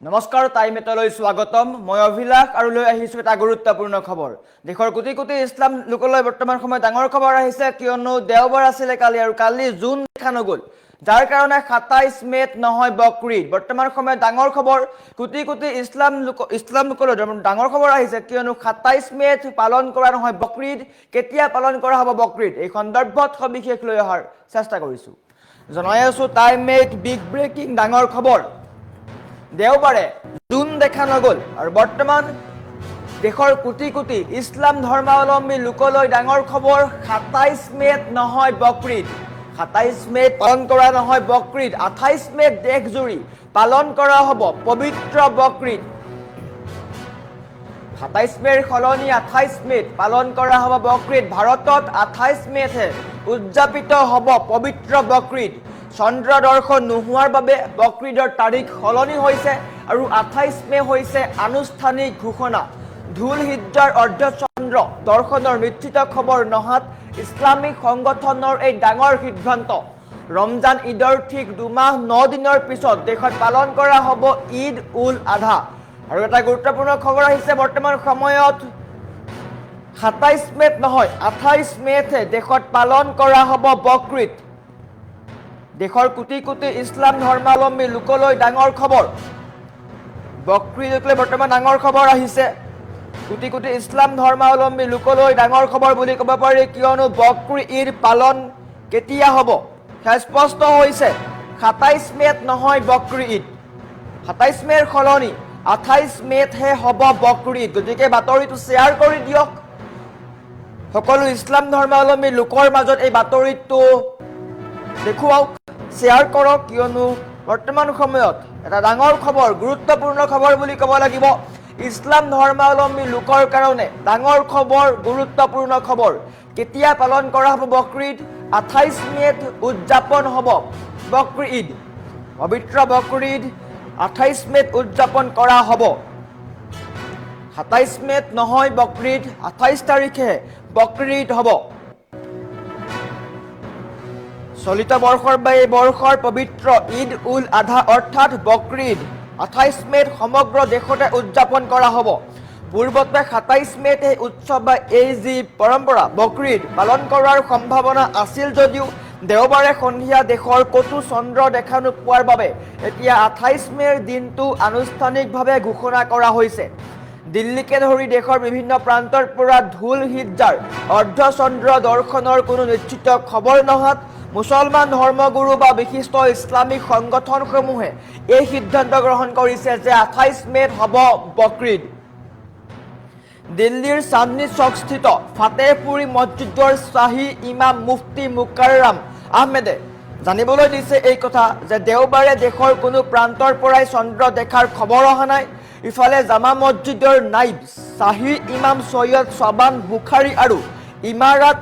নমস্কাৰ টাইমেটলৈ স্বাগতম মই অভিলাষ আৰু লৈ আহিছো এটা গুৰুত্বপূৰ্ণ খবৰ দেশৰ কোটি কোটি ইছলাম লোকলৈ বৰ্তমান সময়ত ডাঙৰ খবৰ আহিছে কিয়নো দেওবাৰ আছিল কালি আৰু কালি জুন দেখা নগল যাৰ কাৰণে 27 মেত নহয় বকৰীদ বৰ্তমান সময়ত ডাঙৰ খবৰ কোটি কোটি ইছলাম লোকলৈ ডাঙৰ খবৰ আহিছে কিয়নো 27 মেত পালন কৰা নহয় বকৰীদ কেতিয়া পালন কৰা হ'ব বকৰীদ এই সন্দৰ্ভত সবিশেষ লৈ অহাৰ চেষ্টা কৰিছো জনাই আছো টাইমেট বিগ ব্ৰেকিং ডাঙৰ খবৰ দেওবাৰে জুন দেখা নগল আৰু বৰ্তমান দেশৰ কোটি কোটি ইছলাম ধৰ্মাৱলম্বী লোকলৈ ডাঙৰ খবৰ 27 মেত নহয় বকৰীদ 27 মেত পালন কৰা নহয় বকৰীদ 28 মেত দেশজুৰি পালন কৰা হ'ব পবিত্ৰ বকৰীদ 27 মেৰ সলনি 28 মেত পালন কৰা হ'ব বকৰীদ ভাৰতত 28 মেতহে উদযাপিত হ'ব পবিত্ৰ বকৰীদ চন্দ্ৰ দৰ্শন নোহোৱাৰ বাবে বকৰীদৰ তাৰিখ সলনি হৈছে আৰু 28 মে হৈছে আনুষ্ঠানিক ঘোষণা ধুল হিজ্জাৰ অৰ্ধচন্দ্ৰ দৰ্শনৰ নিশ্চিত খবৰ নহাত ইছলামিক সংগঠনৰ এই ডাঙৰ সিদ্ধান্ত ৰমজান ঈদৰ ঠিক 2 মাহ 9 দিনৰ পিছত দেশত পালন কৰা হ'ব ঈদ উল আধা আৰু এটা গুৰুত্বপূৰ্ণ খবৰ আহিছে বৰ্তমান সময়ত 27 মেত নহয় 28 মেতহে দেশত পালন কৰা হ'ব বকৰীদ দেশৰ কোটি কোটি ইছলাম ধৰ্মাৱলম্বী লোকলৈ ডাঙৰ খবৰ বকৰীদলৈ বৰ্তমান ডাঙৰ খবৰ আহিছে কোটি কোটি ইছলাম ধৰ্মাৱলম্বী লোকলৈ ডাঙৰ খবৰ বুলি ক'ব পাৰি কিয়নো বকৰীদ পালন কেতিয়া হ'ব স্পষ্ট হৈছে 27 মেত নহয় বকৰীদ 27 মেৰ সলনি 28 মেতহে হ'ব বকৰীদ গতিকে বাতৰিটো শ্বেয়াৰ কৰি দিয়ক সকলো ইছলাম ধৰ্মাৱলম্বী লোকৰ মাজত এই বাতৰিটো দেখুৱাওক শ্বেয়াৰ কৰক কিয়নো বৰ্তমান সময়ত এটা ডাঙৰ খবৰ গুৰুত্বপূৰ্ণ খবৰ বুলি ক'ব লাগিব ইছলাম ধৰ্মাৱলম্বী লোকৰ কাৰণে ডাঙৰ খবৰ গুৰুত্বপূৰ্ণ খবৰ কেতিয়া পালন কৰা হ'ব বকৰীদ 28 মেত উদযাপন হ'ব বকৰীদ পবিত্ৰ বকৰীদ 28 মেত উদযাপন কৰা হ'ব 27 মেত নহয় বকৰীদ 28 তাৰিখে বকৰীদ হ'ব চলিত বৰ্ষৰ বা এই বৰ্ষৰ পবিত্ৰ ঈদ উল আধা অৰ্থাৎ বকৰীদ 28 মেত সমগ্ৰ দেশতে উদযাপন কৰা হ'ব পূৰ্বতে 27 মেত এই উৎসৱ বা এই যি পৰম্পৰা বকৰীদ পালন কৰাৰ সম্ভাৱনা আছিল যদিও দেওবাৰে সন্ধিয়া দেশৰ কতো চন্দ্ৰ দেখা নোপোৱাৰ বাবে এতিয়া 28 মেৰ দিনটো আনুষ্ঠানিকভাৱে ঘোষণা কৰা হৈছে দিল্লীকে ধৰি দেশৰ বিভিন্ন প্ৰান্তৰ পৰা ধুল হিজ্জাৰ অৰ্ধচন্দ্ৰ দৰ্শনৰ কোনো নিশ্চিত খবৰ নহাত মুছলমান ধৰ্মগুৰু বা বিশিষ্ট ইছলামিক সংগঠনসমূহে এই সিদ্ধান্ত গ্ৰহণ কৰিছে যে 28 মেত হ'ব বকৰীদ দিল্লীৰ চান্দনী চকস্থিত ফাতেহপুৰী মছজিদৰ শ্বাহী ইমাম মুফতি মুকাৰৰাম আহমেদে জানিবলৈ দিছে এই কথা যে দেওবাৰে দেশৰ কোনো প্ৰান্তৰ পৰাই চন্দ্ৰ দেখাৰ খবৰ অহা নাই ইফালে জামা মছজিদৰ নাইব শ্বাহী ইমাম সৈয়দ শাবান বুখাৰী আৰু ইমাৰাত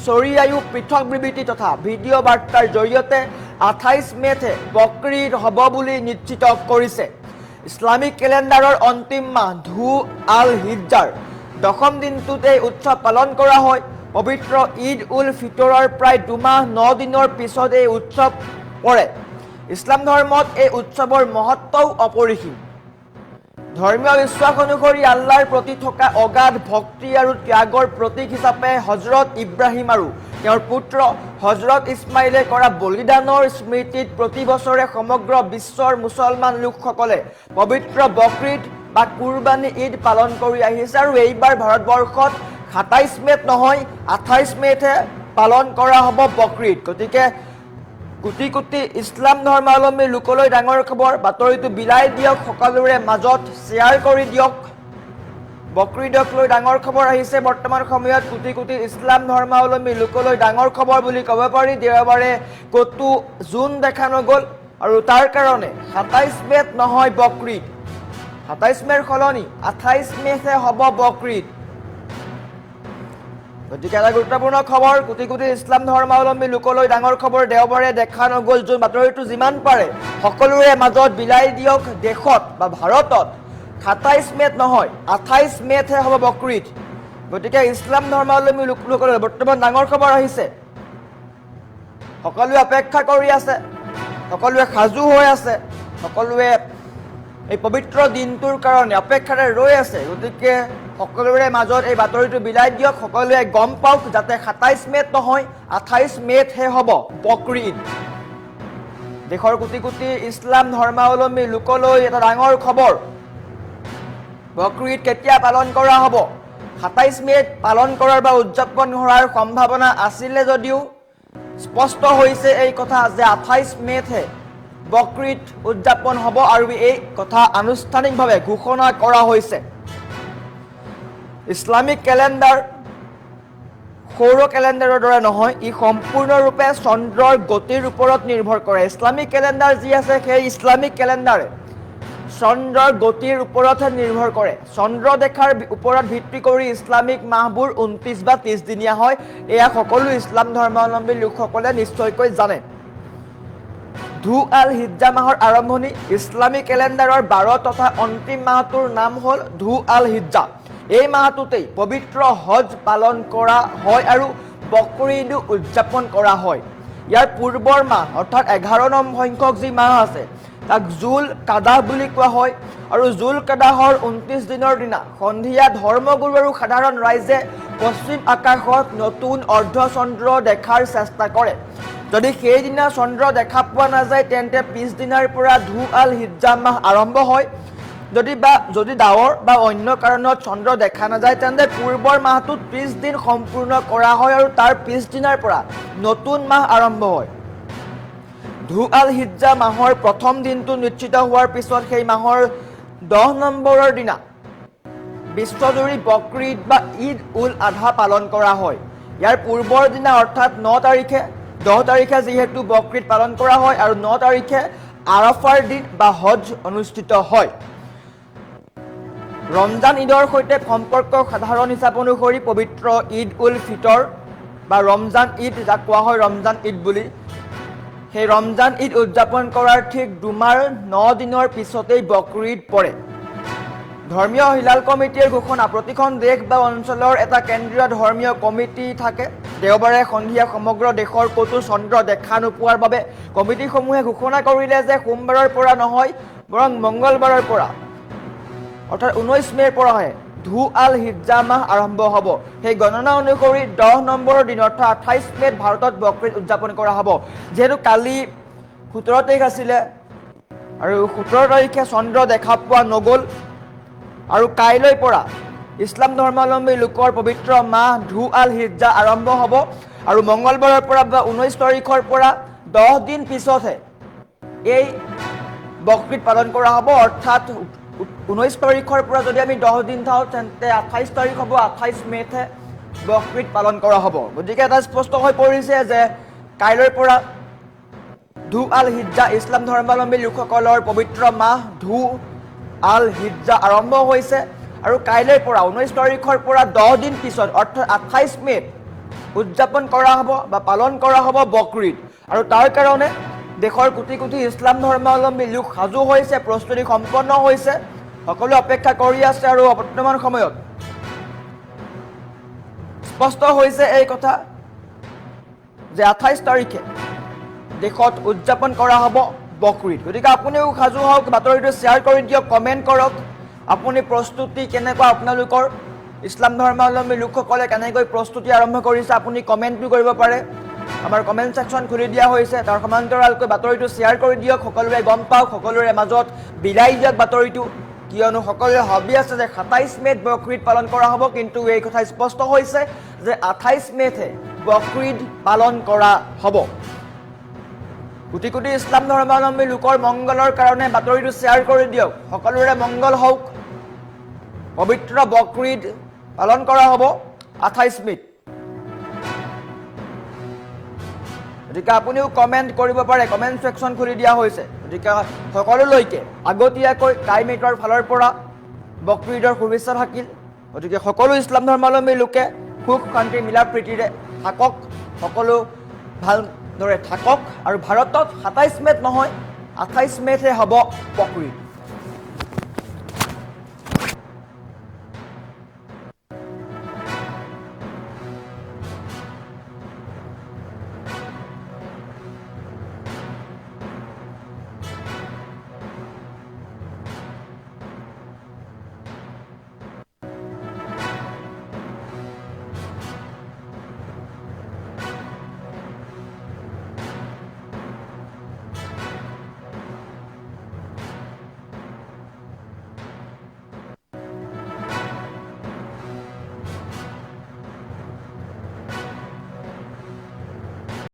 চৰিয়ায়ো পৃথক বিবৃতি তথা ভিডিঅ' বাৰ্তাৰ জৰিয়তে 28 মেতহে বকৰীদ হ'ব বুলি নিশ্চিত কৰিছে ইছলামিক কেলেণ্ডাৰৰ অন্তিম মাহ ধু আল হিজ্জাৰ দশম দিনটোত এই উৎসৱ পালন কৰা হয় পবিত্ৰ ঈদ উল ফিতৰৰ প্ৰায় 2 মাহ 9 দিনৰ পিছত এই উৎসৱ পৰে ইছলাম ধৰ্মত এই উৎসৱৰ মহত্বও অপৰিসীম ধৰ্মীয় বিশ্বাস অনুসৰি আল্লাহৰ প্ৰতি থকা অগাধ ভক্তি আৰু ত্যাগৰ প্ৰতীক হিচাপে হজৰত ইব্ৰাহিম আৰু তেওঁৰ পুত্ৰ হজৰত ইছমাইলে কৰা বলিদানৰ স্মৃতিত প্ৰতি বছৰে সমগ্ৰ বিশ্বৰ মুছলমান লোকসকলে পবিত্ৰ বকৰীদ বা কুৰবানী ঈদ পালন কৰি আহিছে আৰু এইবাৰ ভাৰতবৰ্ষত 27 মেত নহয় 28 মেতহে পালন কৰা হ'ব বকৰীদ গতিকে কোটি কোটি ইছলাম ধৰ্মাৱলম্বী লোকলৈ ডাঙৰ খবৰ বাতৰিটো বিলাই দিয়ক সকলোৰে মাজত শ্বেয়াৰ কৰি দিয়ক বকৰীদক লৈ ডাঙৰ খবৰ আহিছে বৰ্তমান সময়ত কোটি কোটি ইছলাম ধৰ্মাৱলম্বী লোকলৈ ডাঙৰ খবৰ বুলি ক'ব পাৰি দেওবাৰে কতো জুন দেখা নগল আৰু তাৰ কাৰণে 27 মেত নহয় বকৰীদ 27 মেৰ সলনি 28 মেতহে হ'ব বকৰীদ গতিকে এটা গুৰুত্বপূৰ্ণ খবৰ কোটি কোটি ইছলাম ধৰ্মাৱলম্বী লোকলৈ ডাঙৰ খবৰ দেওবাৰে দেখা নগল যোন বাতৰিটো যিমান পাৰে সকলোৰে মাজত বিলাই দিয়ক দেশত বা ভাৰতত 27 মেত নহয় 28 মেতহে হ'ব বকৰীদ গতিকে ইছলাম ধৰ্মাৱলম্বী লোকসকলে বৰ্তমান ডাঙৰ খবৰ আহিছে সকলোৱে অপেক্ষা কৰি আছে সকলোৱে সাজু হৈ আছে সকলোৱে এই পবিত্ৰ দিনটোৰ কাৰণে অপেক্ষাৰে ৰৈ আছে গতিকে সকলোৰে মাজত এই বাতৰিটো বিলাই দিয়ক সকলোৱে গম পাওক যাতে 27 মেত নহয় 28 মেতহে হ'ব বকৰি ঈদ দেশৰ কোটি কোটি ইছলাম ধৰ্মাৱলম্বী লোকলৈ এটা ডাঙৰ খবৰ বকৰি ঈদ কেতিয়া পালন কৰা হ'ব 27 মেত পালন কৰাৰ বা উদযাপন হোৱাৰ সম্ভাৱনা আছিল যদিও স্পষ্ট হৈছে এই কথা যে 28 মেতহে বকৰি ঈদ উদযাপন হ'ব আৰু এই কথা আনুষ্ঠানিকভাৱে ঘোষণা কৰা হৈছে ইছলামিক ক্যালেন্ডাৰ সৌৰ ক্যালেন্ডাৰৰ দৰে নহয় ই সম্পূৰ্ণৰূপে চন্দ্ৰৰ গতিৰ ওপৰত নিৰ্ভৰ কৰে ইছলামিক ক্যালেন্ডাৰ যি আছে সেই ইছলামিক ক্যালেন্ডাৰে চন্দ্ৰৰ গতিৰ ওপৰতহে নিৰ্ভৰ কৰে চন্দ্ৰ দেখাৰ ওপৰত ভিত্তি কৰি ইছলামিক মাহবোৰ 29 বা 30 দিনীয়া হয় এয়া সকলো ইছলাম ধৰ্মাৱলম্বী লোকসকলে নিশ্চয়কৈ জানে ধু আল হিজ্জা মাহৰ আৰম্ভণি ইছলামিক ক্যালেন্ডাৰৰ 12 তথা অন্তিম মাহটোৰ নাম হ'ল ধু আল হিজ্জা এই মাহটোতেই পবিত্ৰ হজ পালন কৰা হয় আৰু বকৰি ঈদ উদযাপন কৰা হয় ইয়াৰ পূৰ্বৰ মাহ অৰ্থাৎ 11 নং সংখ্যক যি মাহ আছে তাক জুল কাদাহ বুলি কোৱা হয় আৰু জুল কাদাহৰ 29 দিনৰ দিনা সন্ধিয়া ধৰ্মগুৰু আৰু সাধাৰণ ৰাইজে পশ্চিম আকাশত নতুন অৰ্ধচন্দ্ৰ দেখাৰ চেষ্টা কৰে যদি সেই দিনা চন্দ্ৰ দেখা পোৱা নাযায় তেন্তে পিছদিনাৰ পৰা ধু আল হিজ্জা মাহ আৰম্ভ হয় যদি ডাৱৰ বা অন্য কাৰণত চন্দ্ৰ দেখা নাযায় তেন্তে পূৰ্বৰ মাহটোত 30 দিন সম্পূৰ্ণ কৰা হয় আৰু তাৰ পিছদিনাৰ পৰা নতুন মাহ আৰম্ভ হয় ধু আল হিজ্জা মাহৰ প্ৰথম দিনটো নিশ্চিত হোৱাৰ পিছত সেই মাহৰ 10 নম্বৰৰ দিনা বিশ্বজুৰি বকৰি ঈদ বা ঈদ উল আধা পালন কৰা হয় ইয়াৰ পূৰ্বৰ দিনা অৰ্থাৎ 10 তাৰিখে যিহেতু বকৰি ঈদ পালন কৰা হয় আৰু 9 তাৰিখে আৰাফাৰ দিন বা হজ অনুষ্ঠিত হয় ৰমজান ঈদৰ সৈতে সম্পৰ্ক সাধাৰণ হিচাপ অনুসৰি পবিত্ৰ ঈদ উল ফিতৰ বা ৰমজান ঈদ যাক কোৱা হয় ৰমজান ঈদ বুলি সেই ৰমজান ঈদ উদযাপন কৰাৰ ঠিক দুমাৰ 9 দিনৰ পিছতেই বকৰি ঈদ পৰে ধৰ্মীয় হিলাল কমিটিৰ ঘোষণা প্ৰতিখন দেশ বা অঞ্চলৰ এটা কেন্দ্ৰীয় ধৰ্মীয় কমিটি থাকে দেওবাৰে সন্ধিয়া সমগ্ৰ দেশৰ ক'তো চন্দ্ৰ দেখা নোপোৱাৰ বাবে কমিটিসমূহে ঘোষণা কৰিলে যে সোমবাৰৰ পৰা নহয় বৰং মঙ্গলবাৰৰ পৰা অৰ্থাৎ 19 মেৰ পৰাহে ধু আল হিজ্জা মাহ আৰম্ভ হ'ব সেই গণনা অনুসৰি 10 নম্বৰৰ দিন অৰ্থাৎ 28 মেত ভাৰতত বকৰি ঈদ উদযাপন কৰা হ'ব যেহেতু কালি 17 তাৰিখ আছিলে আৰু 17 তাৰিখে চন্দ্ৰ দেখা পোৱা নগ'ল আৰু কাইলৈৰ পৰা ইছলাম ধৰ্মাৱলম্বী লোকৰ পবিত্ৰ মাহ ধু আল হিজ্জা আৰম্ভ হ'ব আৰু মঙ্গলবাৰৰ পৰা বা 19 তাৰিখৰ পৰা 10 দিন পিছতহে এই বকৰি ঈদ পালন কৰা হ'ব অৰ্থাৎ 19 তাৰিখৰ পৰা যদি আমি 10 দিন থাও তেন্তে 28 তাৰিখ হ'ব 28 মেতহে বকৰি ঈদ পালন কৰা হ'ব গতিকে এটা স্পষ্ট হৈ পৰিছে যে কাইলৈৰ পৰা ধু আল হিজ্জা ইছলাম ধৰ্মাৱলম্বী লোকসকলৰ পবিত্ৰ মাহ ধু আল হিজ্জা আৰম্ভ হৈছে আৰু কাইলৈৰ পৰা 19 তাৰিখৰ পৰা 10 দিন পিছত অৰ্থাৎ 28 মেত উদযাপন কৰা হ'ব বা পালন কৰা হ'ব বকৰি ঈদ আৰু তাৰ কাৰণে দেশৰ কোটি কোটি ইছলাম ধৰ্মাৱলম্বী লোক সাজু হৈছে প্ৰস্তুতি সম্পন্ন হৈছে সকলো অপেক্ষা কৰি আছে আৰু বৰ্তমান সময়ত স্পষ্ট হৈছে এই কথা যে 28 তাৰিখে দেশত উদযাপন কৰা হ'ব বকৰি ঈদ গতিকে আপুনিও সাজু হওক বাতৰিটো শ্বেয়াৰ কৰি দিয়ক কমেণ্ট কৰক আপুনি প্ৰস্তুতি কেনেকুৱা আপোনালোকৰ ইছলাম ধৰ্মাৱলম্বী লোকসকলে কেনেকৈ প্ৰস্তুতি আৰম্ভ কৰিছে আপুনি কমেণ্টটো কৰিব পাৰে আমাৰ কমেণ্ট সেকশ্যন খুলি দিয়া হৈছে তাৰ সমান্তৰালকৈ বাতৰিটো শ্বেয়াৰ কৰি দিয়ক সকলোৱে গম পাওক সকলোৰে মাজত বিলাই দিয়ক বাতৰিটো কিয়নো সকলোৱে ভাবি আছে যে 27 মেত বকৰি ঈদ পালন কৰা হ'ব কিন্তু এই কথা স্পষ্ট হৈছে যে 28 মেতহে বকৰি ঈদ পালন কৰা হ'ব কোটি কোটি ইছলাম ধৰ্মাৱলম্বী লোকৰ মংগলৰ কাৰণে বাতৰিটো শ্বেয়াৰ কৰি দিয়ক সকলোৰে মংগল হওক পবিত্ৰ বকৰি ঈদ পালন কৰা হ'ব 28 মেত গতিকে আপুনিও কমেণ্ট কৰিব পাৰে কমেণ্ট সেকশ্যন খুলি দিয়া হৈছে গতিকে সকলোলৈকে আগতীয়াকৈ টাইমেটৰ ফালৰ পৰা বকৰি ঈদৰ শুভেচ্ছা থাকিল গতিকে সকলো ইছলাম ধৰ্মাৱলম্বী লোকে সুখ শান্তি মিলা প্ৰীতিৰে থাকক সকলো ভালদৰে থাকক আৰু ভাৰতত 27 মেত নহয় 28 মেতহে হ'ব বকৰি ঈদ